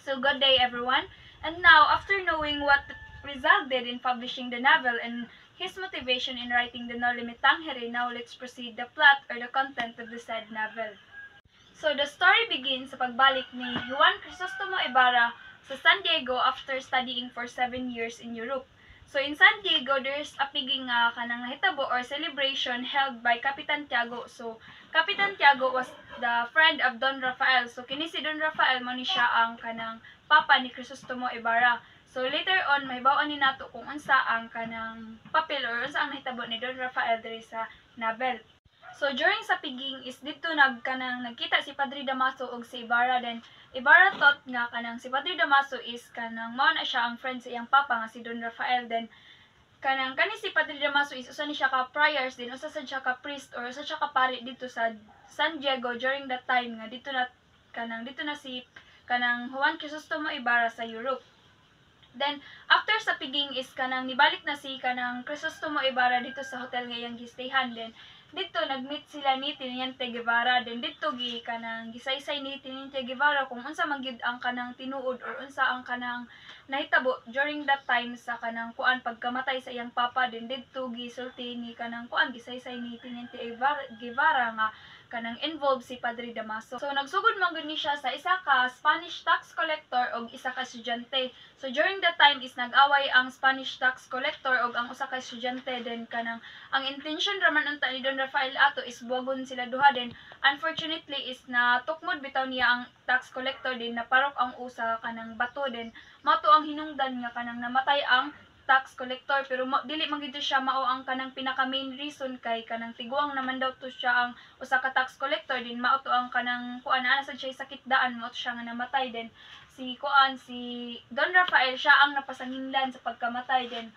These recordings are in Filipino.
So good day everyone. And now, after knowing what Rizal did in publishing the novel and his motivation in writing the No Limit Tangere, now let's proceed the plot or the content of the said novel. So the story begins sa pagbalik ni Juan Crisostomo Ibarra sa San Diego after studying for 7 years in Europe. So in San Diego, there's a piging kanang nahitabo or celebration held by Capitan Tiago. So Capitan Tiago was the friend of Don Rafael. So kini si Don Rafael mo ni siya ang kanang papa ni Crisostomo Ibarra. So later on mahibaw-an ni nato kung unsa ang kanang papel or unsa ang nahitabo ni Don Rafael diri sa novel. So during sa piging is dito nagkita si Padre Damaso og si Ibarra, then Ibarra thought nga kanang si Padre Damaso is kanang mao na siya ang friend sa iyang papa nga si Don Rafael, then kanang kani si Padre Damaso is usa ni siya ka friars, din usa sad siya ka priest or usa siya ka pari dito sa San Diego during that time nga dito na si kanang Juan Crisostomo Ibarra sa Europe. Then after sa piging is kanang nibalik na si kanang Crisostomo Ibarra dito sa hotel nga iyang gistayhan, then dito nagmeet sila ni Teniente Guevara, then dito kanang gisaysay ni Teniente Guevara kung unsa man gyud ang kanang tinuod or unsa ang kanang nahitabo during that time sa kanang kuan pagkamatay sa iyang papa, then dito gisulti ni kanang kuan gisaysay ni Teniente Guevara nga kanang involved si Padre Damaso. So nagsugod man gud ni siya sa isa ka Spanish tax collector og isa ka estudyante. So during that time is nag-away ang Spanish tax collector og ang usa ka estudyante, then kanang ang intention raman unta ni Don Rafael ato is buwagon sila duha, then unfortunately is na tukmod bitaw niya ang tax collector, din naparok ang usa kanang bato, then mao to ang hinungdan nga kanang namatay ang tax collector. Pero dili man gid siya mao ang kanang pinaka main reason kay kanang tiguang naman daw to siya ang usa ka tax collector, din mao to ang kanang kuan ana sad siya sakit daan mao to siya nga namatay, then si Don Rafael siya ang napasanginlan sa pagkamatay, then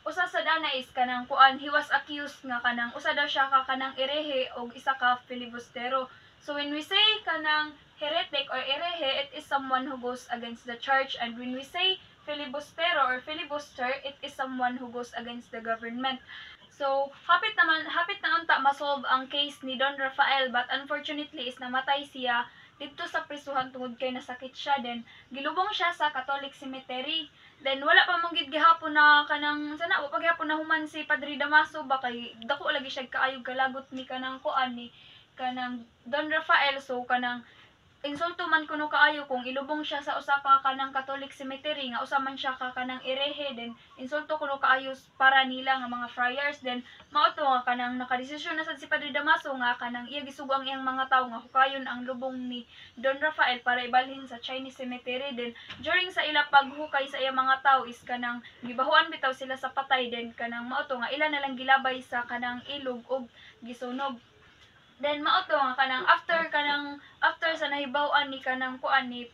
usa sa dana is kanang kuan he was accused nga kanang usa daw siya ka kanang herehe og isa ka filibustero. So when we say kanang heretic or herehe, it is someone who goes against the church, and when we say filibustero or filibuster, it is someone who goes against the government. So hapit na unta masolve ang case ni Don Rafael, but unfortunately is namatay siya dito sa prisuhan tungod kay nasakit siya, then gilubong siya sa Catholic Cemetery. Then wala pa mong gihapon na kanang sana wa pa gihapon na human si Padre Damaso ba kay dako lagi siya kaayog kalagot ni kanang kuan ni kanang Don Rafael. So kanang insulto man kuno kaayo kung ilubong siya sa usa ka kanang Catholic Cemetery nga usa man siya ka kanang herehe, then insulto kuno kaayo para nila nga mga friars. Then mao to nga kanang nakadesisyon na sad si Padre Damaso nga kanang iya gisugo ang iyang mga tawo nga hukayon ang lubong ni Don Rafael para ibalhin sa Chinese Cemetery. Then during sa ila paghukay sa iyang mga tawo is kanang gibahuan bitaw sila sa patay, then kanang mao to nga ila na lang gilabay sa kanang ilog og gisunog. Then mao to nga kanang after sa nahibaw-an ni kanang kuan ni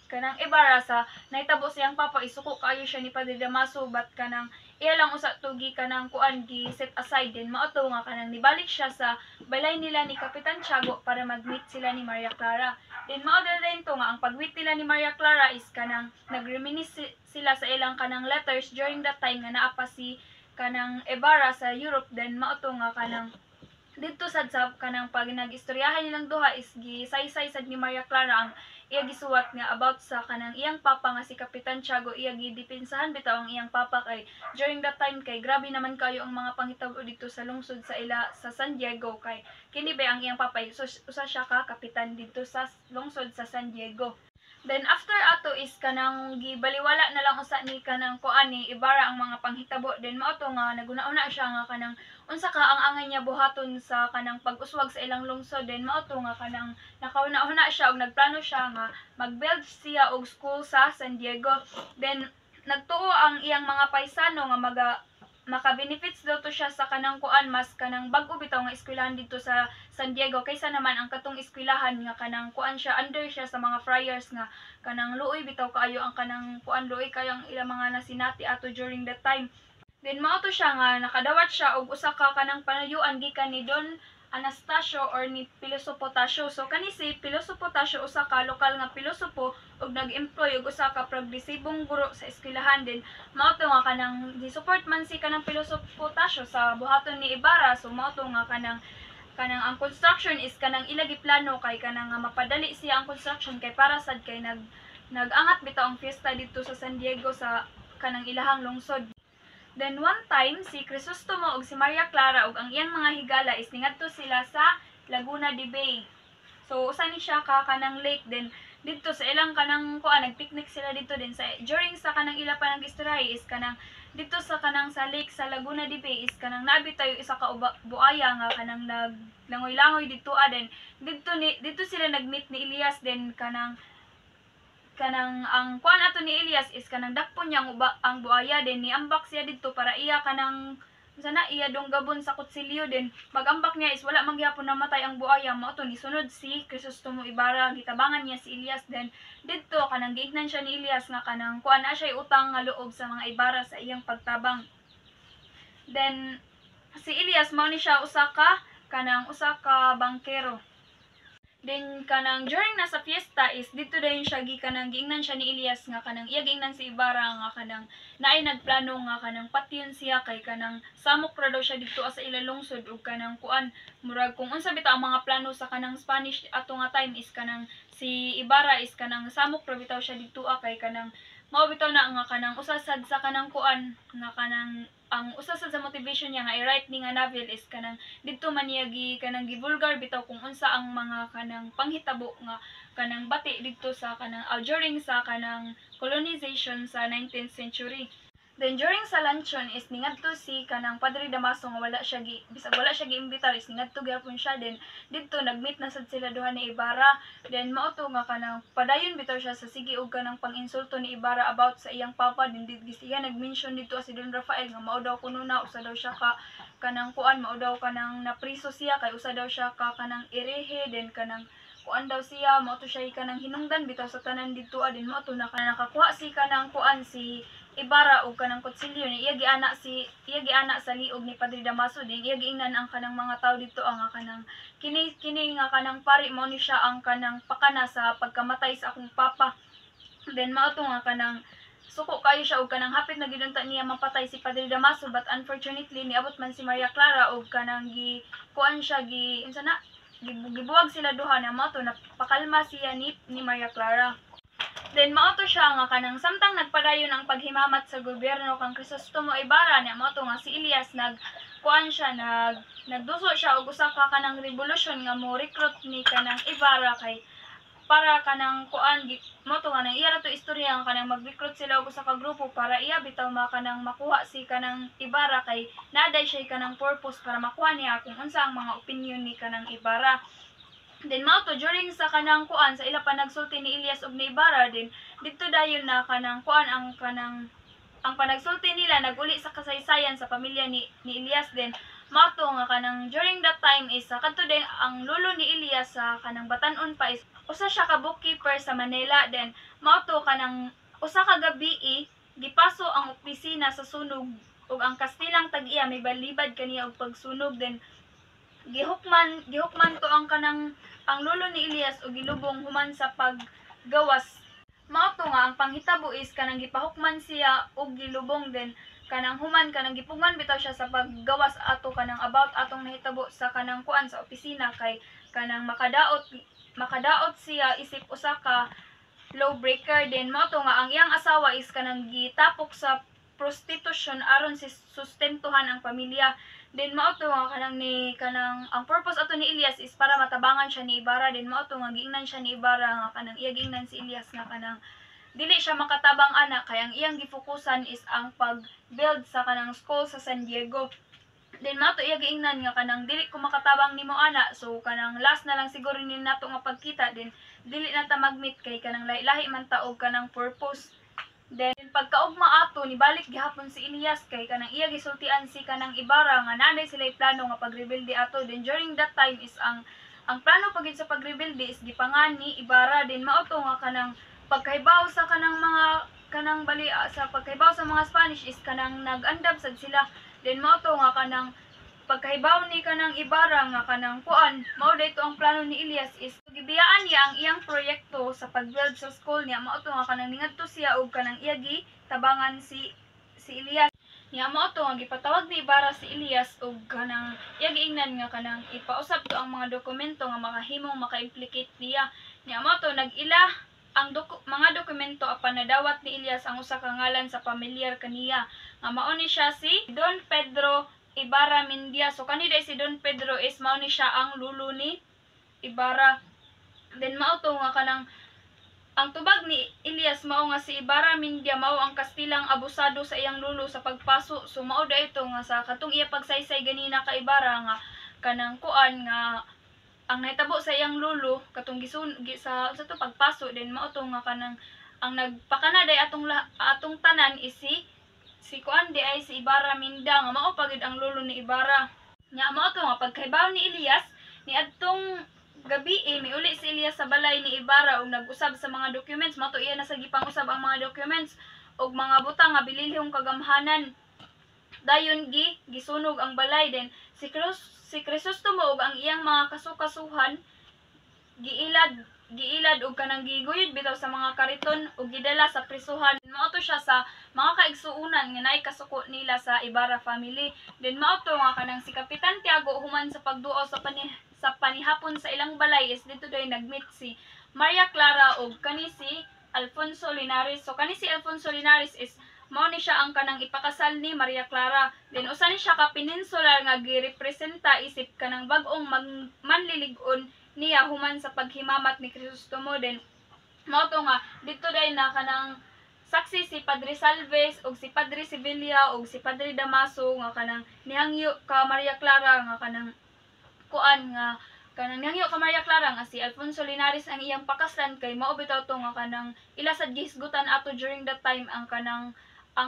kanang Ibarra sa nahitabo siyang papa, isuko kayo siya ni Padre Damaso, but kanang iya lang usa tugi kanang kuan gi set aside. Then mao to nga kanang nibalik siya sa balay nila ni Kapitan Tiago para mag-meet sila ni Maria Clara. Then mao din to nga ang pag-meet nila ni Maria Clara is kanang nag-reminisce sila sa ilang kanang letters during that time nga naa pa si kanang Ibarra sa Europe. Then mao to nga kanang dito sad sa kanang pag nag-istoryahan nilang duha is gisaysay sad ni Maria Clara ang iya gisuwat nga about sa kanang iyang papa nga si Kapitan Tiago. Iya gidipinsahan bitaw ang iyang papa kay during that time kay grabe naman kayo ang mga panghitabo dito sa lungsod sa San Diego, kay kini ba ang iyang papa usa siya ka kapitan dito sa lungsod sa San Diego. Then after ato is kanang gibaliwala na lang usa ni kanang kuan ni Ibarra ang mga panghitabo. Then mao to nga naguna-una siya nga kanang unsa ka ang angay niya buhaton sa kanang pag-uswag sa ilang lungsod. Then mao to nga kanang nakauna-una siya og nagplano siya nga mag-build siya og school sa San Diego. Then nagtuo ang iyang mga paisano nga maka-benefits daw to siya sa kanang kuan mas kanang bag-o bitaw nga eskwelahan dito sa San Diego kaysa naman ang katong eskwelahan nga kanang kuan siya under siya sa mga friars nga kanang luoy bitaw kaayo ang kanang kuan luoy kayo ang ilang mga nasinati ato during that time. Then mao to siya nga nakadawat siya og usa ka kanang panayuan gikan ni Don Anastasio or ni Pilosopo Tasio. So kani si Pilosopo Tasio usa ka lokal nga pilosopo og nag-employ og usa ka progresibong guro sa eskwelahan. Din mao to nga kanang gi-support man si kanang Pilosopo Tasio sa buhaton ni Ibarra. So mao to nga kanang ang construction is kanang ila giplano kay kanang mapadali siya ang construction kay para sad kay nag-angat bitaw ang fiesta dito sa San Diego sa kanang ilahang lungsod. Then one time si Crisostomo ug si Maria Clara ug ang iyang mga higala is ningadto sila sa Laguna de Bay. So usa ni siya ka kanang lake, then dito sa ilang kanang nagpicnic sila dito din sa during sa kanang ila pa nag-istorya is kanang dito sa kanang sa lake sa Laguna de Bay is kanang nabi tayo isa ka buaya nga kanang naglangoy-langoy dito then dito sila nagmeet ni Elias, then kanang ang ato ni Elias is kanang dakpon niya ang buaya, din niambak siya dito para iya kanang sana iya donggabon sa kutsilyo, din magambak niya is wala man gyapon namatay ang buaya. Mao to ni sunod si Crisostomo Ibarra, gitabangan niya si Elias, then didto kanang giignan siya ni Elias nga kanang kuan na siya utang nga loob sa mga Ibarra sa iyang pagtabang. Then si Elias mao ni siya usa ka bangkero. Then kanang during nasa fiesta is dito dayon siya kanang giingnan siya ni Elias nga kanang iya giingnan si Ibarra nga kanang naay nagplano nga kanang patyon siya kay kanang samok ra daw siya dito sa ila lungsod ug kanang kuan murag kung unsa bitaw ang mga plano sa kanang Spanish ato nga time is kanang si Ibarra is kanang samok ra bitaw siya dito kay kanang mao bitaw na nga kanang usasad sa kanang kuan nga kanang ang usa sa motivation niya nga i-write ni nga novel is kanang didto man niya kanang givulgar bitaw kung unsa ang mga kanang panghitabo nga kanang bati didto sa kanang during sa kanang colonization sa 19th century. Then during sa luncheon is ningadto si kanang Padre Damaso nga bisag wala siya giimbitar is ningadto gyapon siya, then didto nagmeet na sad sila duha ni Ibarra, then mao to nga kanang padayon bitaw siya sa sige og kanang panginsulto ni Ibarra about sa iyang papa, din siya nagmention dito si Don Rafael nga mao daw kuno na usa daw siya ka kanang kuan mao daw kanang napriso siya kay usa daw siya ka kanang irehe, then kanang kuan daw siya mao to siya kanang hinungdan bitaw sa tanan dito din mao to na kanang nakakuha si kanang kuan si Ibarra og kanang kutsilyo ni iya giana sa liog ni Padre Damaso, din iya giingnan ang kanang mga tao dito ang kanang kini nga kanang pari mao ni siya ang kanang pakana sa pagkamatay sa akong papa. Then mao to nga kanang suko kayo siya og kanang hapit na gidunta niya mapatay si Padre Damaso, but unfortunately niabot man si Maria Clara og kanang kuan siya gibuwag sila duha na mao to napakalma siya ni Maria Clara. Then mao to siya nga kanang samtang nagpadayon ang paghimamat sa gobyerno kang Crisostomo Ibarra niya mao to nga si Elias nagduso siya og usa ka kanang revolusyon nga mo recruit ni kanang Ibarra kay para kanang kuan mao to nga nang iya ra to istorya nga kanang mag-recruit sila og usa ka grupo para iya bitaw kanang makuha si kanang Ibarra kay naday siya kanang purpose para makuha niya kung unsa ang mga opinion ni kanang Ibarra. Then mao to during sa kanang kuan sa ila pa nagsulti ni Elias ug ni Ibarra, din didto dayon na kanang kuan ang panagsulti nila naguli sa kasaysayan sa pamilya ni Elias, din mao to nga kanang during that time is kadto din ang lolo ni Elias sa kanang batan-on pa is usa siya ka bookkeeper sa Manila, then mao to kanang usa ka gabi gipaso ang opisina sa sunog ug ang kastilang tag-iya may balibad kaniya og pagsunog, then gihukman to ang lolo ni Elias og gilubong human sa paggawas. Mao to nga ang panghitabo is kanang gipahukman siya og gilubong, then kanang human kanang gipugman bitaw siya sa paggawas ato kanang about atong nahitabo sa kanang kuan sa opisina kay kanang makadaot siya isip usa ka lawbreaker. Then mao to nga ang iyang asawa is kanang gitapok sa prostitution aron si sustentuhan ang pamilya. Then mao to nga kanang ang purpose ato ni Elias is para matabangan siya ni Ibarra, din mao to nga giingnan siya ni Ibarra nga kanang iya giingnan si Elias nga kanang dili siya makatabang ana kay ang iyang gifokusan is ang pag-build sa kanang school sa San Diego. Then mao to iya giingnan nga kanang dili ko makatabang nimo ana, so kanang last na lang siguro ni nato nga pagkita, din dili na ta magmeet kay kanang lahi man ta og kanang purpose. Then pagkaugma ato nibalik gihapon si Elias kay kanang iya gisultian si kanang Ibarra nga nanay sila plano nga pagrebelde ato. Then during that time is ang plano pagid sa pagrebelde is gipangan ni Ibarra, din mao to nga kanang pagkaibaw sa kanang mga sa pagkaibaw sa mga Spanish is kanang nag-andam sad sila. Then mao to nga kanang pagkaibaw ni kanang Ibarra nga kanang kuan mao dayto ang plano ni Elias is gibiyaan niya ang iyang proyekto sa pag-build sa school niya. Mao to nga kanang ningadto siya og kanang iya tabangan si Elias niya. Mao to nga gipatawag ni Ibarra si Elias og kanang iya giingnan nga kanang ipausab to ang mga dokumento nga makahimong maka-implicate niya. Niya mao to nag-ila mga dokumento apan nadawat ni Elias ang usa ka ngalan sa pamilyar kaniya nga mao ni siya si Don Pedro Ibarra Mindia. So kanida si Don Pedro is mao ni siya ang lulo ni Ibarra. Then mao to nga kanang ang tubag ni Elias mao nga si Ibarra Mindia mao ang Kastilang abusado sa iyang lulo sa pagpaso. So mao da ito nga sa katong iya pagsaysay ganina ka Ibarra nga kanang kuan nga ang nahitabo sa iyang lulo katong sa to pagpaso din mao to nga kanang ang nagpakana day atong tanan is si kuan di ay si Ibarra Minda nga mao pagid ang lulo ni Ibarra. Nya mao to nga pagkahibaw ni Elias ni adtong gabi miuli si Elias sa balay ni Ibarra ug nag-usab sa mga documents. Mao to iya na sa gipang-usab ang mga documents ug mga butang nga bililhong kagamhanan. Dayon gisunog ang balay din si Crisostomo ug ang iyang mga kasukasuhan giilad ug kanang giguyod bitaw sa mga kariton ug gidala sa prisuhan. Mao to siya sa mga kaigsuonan nga naay kasuko nila sa Ibarra family. Then mao to nga kanang si Kapitan Tiago human sa pagduo sa panihapon sa ilang balay is dito day nagmeet si Maria Clara ug kani si Alfonso Linares. So kani si Alfonso Linares is mao ni siya ang kanang ipakasal ni Maria Clara. Then usa ni siya ka peninsular nga girepresenta isip kanang bag-ong manlilig-on niya human sa paghimamat ni Crisostomo. Then mao to nga dito day na kanang saksi si Padre Salves ug si Padre Sevilla ug si Padre Damaso nga kanang nihangyo ka Maria Clara nga kanang kuan nga kanang nihangyo ka Maria Clara nga si Alfonso Linares ang iyang pakaslan kay mao bitaw to nga kanang ilasad gihisgutan ato during that time ang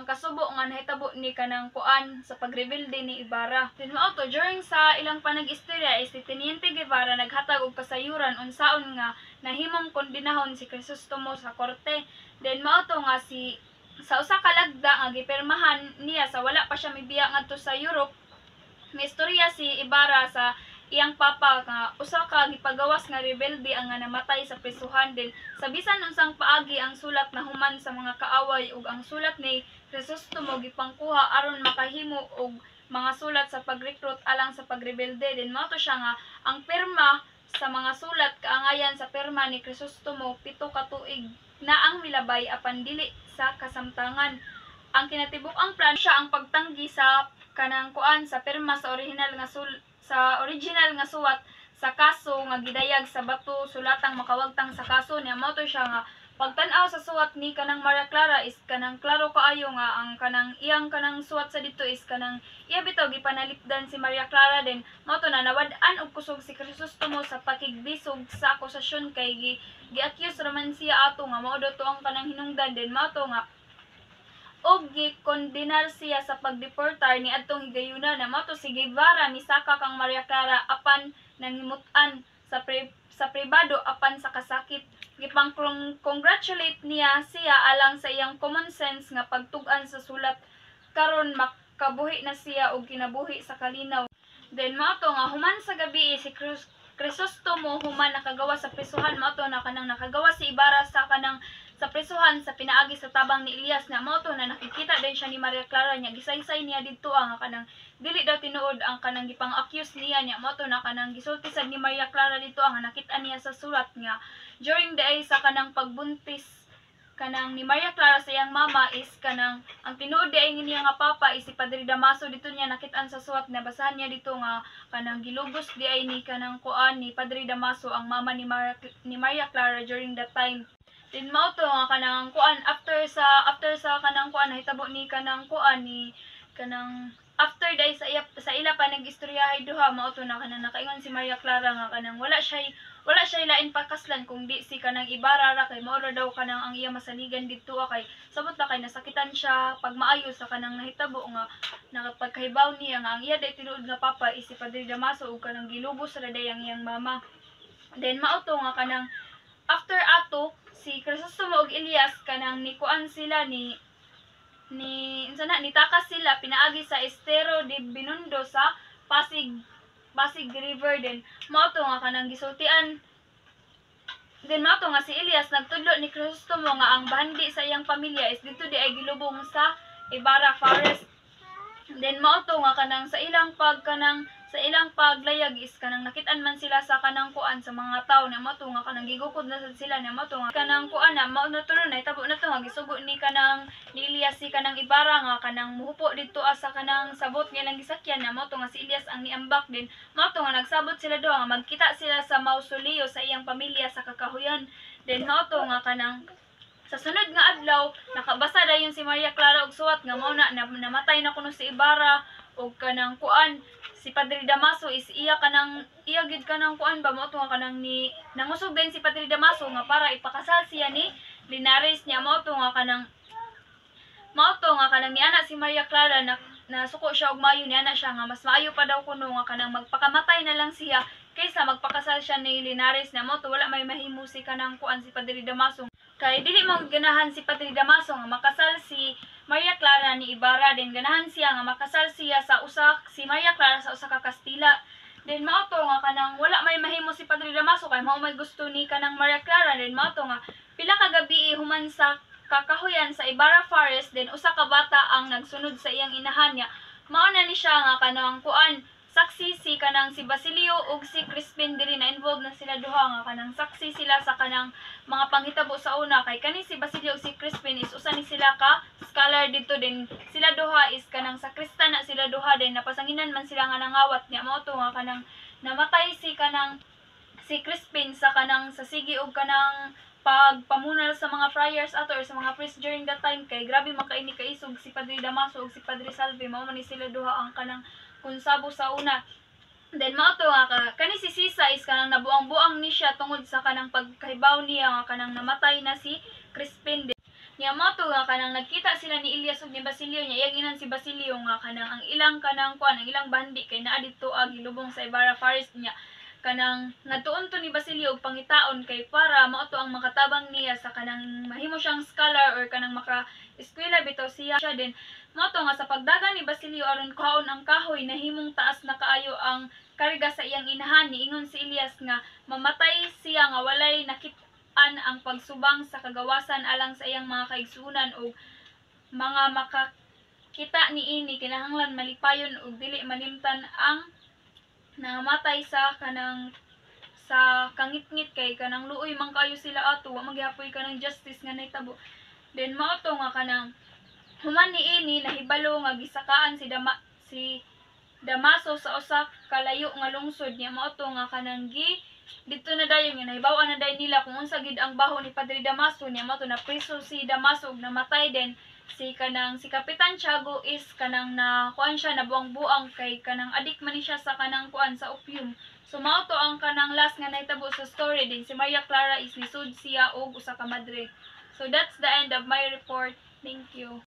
kasubo nga nahitabo ni kanang kuan sa pagrebelde ni Ibarra. Then mao to during sa ilang panag-istorya is si Teniente Guevara naghatag og kasayuran unsaon nga nahimong kondinahon si Crisostomo sa korte. Then mao to nga sa usa ka lagda nga gipirmahan niya sa wala pa siya mibiya ngadto sa Europe. May istorya si Ibarra sa iyang papa nga usa ka gipagawas nga rebelde ang nga namatay sa prisuhan. Din sa bisan unsang paagi ang sulat na human sa mga kaaway ug ang sulat ni Crisostomo gipangkuha aron makahimo og mga sulat sa pag-recruit alang sa pagrebelde. Din mao to siya nga ang pirma sa mga sulat kaangayan sa pirma ni Crisostomo 7 ka tuig na ang milabay apan dili sa kasamtangan. Ang kinatibuk-ang plan siya ang pagtanggi sa kanang kuan sa pirma sa original nga suwat sa kaso nga gidayag sa bato sulatang makawagtang sa kaso niya. Mao to siya nga pagtan-aw sa suwat ni kanang Maria Clara is kanang klaro kaayo nga ang kanang iyang kanang suwat sa dito is kanang iya bitaw gipanalipdan si Maria Clara. Din mao to na nawad-an og kusog si Crisostomo sa pakigbisog sa akusasyon kay gi-accuse raman siya ato nga mao daw to ang kanang hinungdan. Din mao to nga og gikondenar siya sa pagdeportar ni adtong higayuna na mao to si Guevara misaka kang Maria Clara apan nangimutan sa pribado apan sa kasakit. Gipang-congratulate niya siya alang sa iyang common sense nga pagtug-an sa sulat karon makabuhi na siya og kinabuhi sa kalinaw. Then mao to nga human sa gabi si Crisostomo human nakagawa sa prisuhan. Mao to na kanang nakagawa si Ibarra sa prisuhan sa pinaagi sa tabang ni Elias nga mao to na nakikita din siya ni Maria Clara niya gisaysay niya didto ang kanang dili daw tinuod ang kanang gipang-accuse niya niya mao to na kanang gisulti sad ni Maria Clara didto ang nakita niya sa surat nga during the day sa kanang pagbuntis kanang ni Maria Clara sa iyang mama is kanang ang tinuod ay niya nga papa is si Padre Damaso. Dito niya nakit-an sa suwat na basahan niya dito nga kanang gilubos di ay ni kanang kuan ni Padre Damaso ang mama ni Maria Clara during that time. Din mao to nga kanang kuan after sa kanang kuan nahitabo ni kanang kuan ni kanang after day sa ila pa nag-istoryahay duha mao to na kanang nakaingon si Maria Clara nga kanang wala siya lain pakaslan kung di si kanang Ibarra ra kay mao ra daw kanang ang iya masaligan didto kay sabot na kay nasakitan siya pag maayo sa kanang nahitabo nga nakapagkahibaw niya nga ang iya day tinuod nga papa is si Padre Damaso ug kanang gilubos ra day ang iyang mama. Then mao to nga kanang after ato si Crisostomo ug Elias kanang nikuan sila nitakas sila pinaagi sa Estero de Binondo sa Pasig River. Din mao to nga kanang gisultian. Then mao to nga si Elias nagtudlo ni Crisostomo nga ang bahandi sa iyang pamilya is dito di ay gilubong sa Ibarra Forest. Then mao to nga kanang sa sa ilang paglayag is kanang nakit-an man sila sa kanang kuan sa mga tawo na mao to nga kanang gigukod na sad sila na mao to nga kanang kuan na mao na turon na tabo na to nga gisugo ni kanang ni Elias si kanang Ibarra nga kanang muhupo didto sa kanang sabot nga ilang gisakyan na mao to nga si Elias ang niambak din mao to nga nagsabot sila duha nga magkita sila sa mausoleo sa iyang pamilya sa Kakahuyan. Then mao to nga kanang sa sunod nga adlaw nakabasa dayon si Maria Clara og suwat nga mao na namatay na kuno si Ibarra og kanang kuan si Padre Damaso is iya gid kanang kuan ba mao to nga kanang ni nangusog din si Padre Damaso nga para ipakasal siya ni Linares niya mao to nga kanang ni ana si Maria Clara na nasuko siya og maayo ni ana siya nga mas maayo pa daw kuno nga kanang magpakamatay na lang siya kaysa magpakasal siya ni Linares na mao to wala may mahimo si kanang kuan si Padre Damaso kay dili mo ganahan si Padre Damaso nga makasal si Maria Clara ni Ibarra din ganahan siya nga makasal siya sa si Maria Clara sa usa ka Kastila. Then mao to nga kanang wala may mahimo si Padre Damaso kay mao may gusto ni kanang Maria Clara then mao to nga pila ka gabi human sa Kakahuyan sa Ibarra Forest then usa ka bata ang nagsunod sa iyang inahan niya. Mao na ni siya nga kanang kuan saksi si kanang si Basilio ug si Crispin diri na involved na sila duha nga kanang saksi sila sa kanang mga panghitabo sa una kay kani si Basilio ug si Crispin is usa ni sila ka scholar dito din sila duha is kanang sakrista na sila duha din napasanginan man sila nga nangawat niya mao to nga kanang namatay si Crispin sa kanang sa sige ug kanang pagpamunal sa mga friars ato or sa mga priest during that time kay grabe makaini kaisog si Padre Damaso ug si Padre Salve mao man ni sila duha ang kanang kunsabo sa una. Then mao to nga kani si Sisa is kanang nabuang-buang ni siya tungod sa kanang pagkahibaw niya nga kanang namatay na si Crispin din. Niya mao to nga kanang nagkita sila ni Elias ug ni Basilio niya iyaginan si Basilio nga kanang ang ilang kanang kuan ang ilang bandi kay naa didto gilubong sa Ibarra Forest niya kanang ngadtuon to ni Basilio og pangitaon kay para mao to ang makatabang niya sa kanang mahimo siyang scholar or kanang maka-eskwela bitaw siya din mao to nga sa pagdagan ni Basilio aron kuhaon ang kahoy nahimong taas na kaayo ang karga sa iyang inahan niingon si Elias nga mamatay siya nga walay nakit-an ang pagsubang sa kagawasan alang sa iyang mga kaigsuonan og mga makakita niini kinahanglan malipayon og dili malimtan ang nangamatay sa kanang sa kangit-ngit kay kanang luoy man kayo sila ato wa magyapoy kanang justice nga nahitabo. Then mao to nga kanang human niini nahibalo nga gisakaan si Damaso sa usa ka layo nga lungsod niya mao to nga kanang dito na dayon nga nahibaw-an na dayon nila kung unsa gid ang baho ni Padre Damaso niya mao to na priso si Damaso ug namatay din si Kapitan Tiago is kanang na kuan siya nabuang-buang kay kanang adik man siya sa kanang kuan sa opium. So mao to ang kanang last nga nahitabo sa story din si Maria Clara is nisud siya og usa ka madre. So that's the end of my report. Thank you.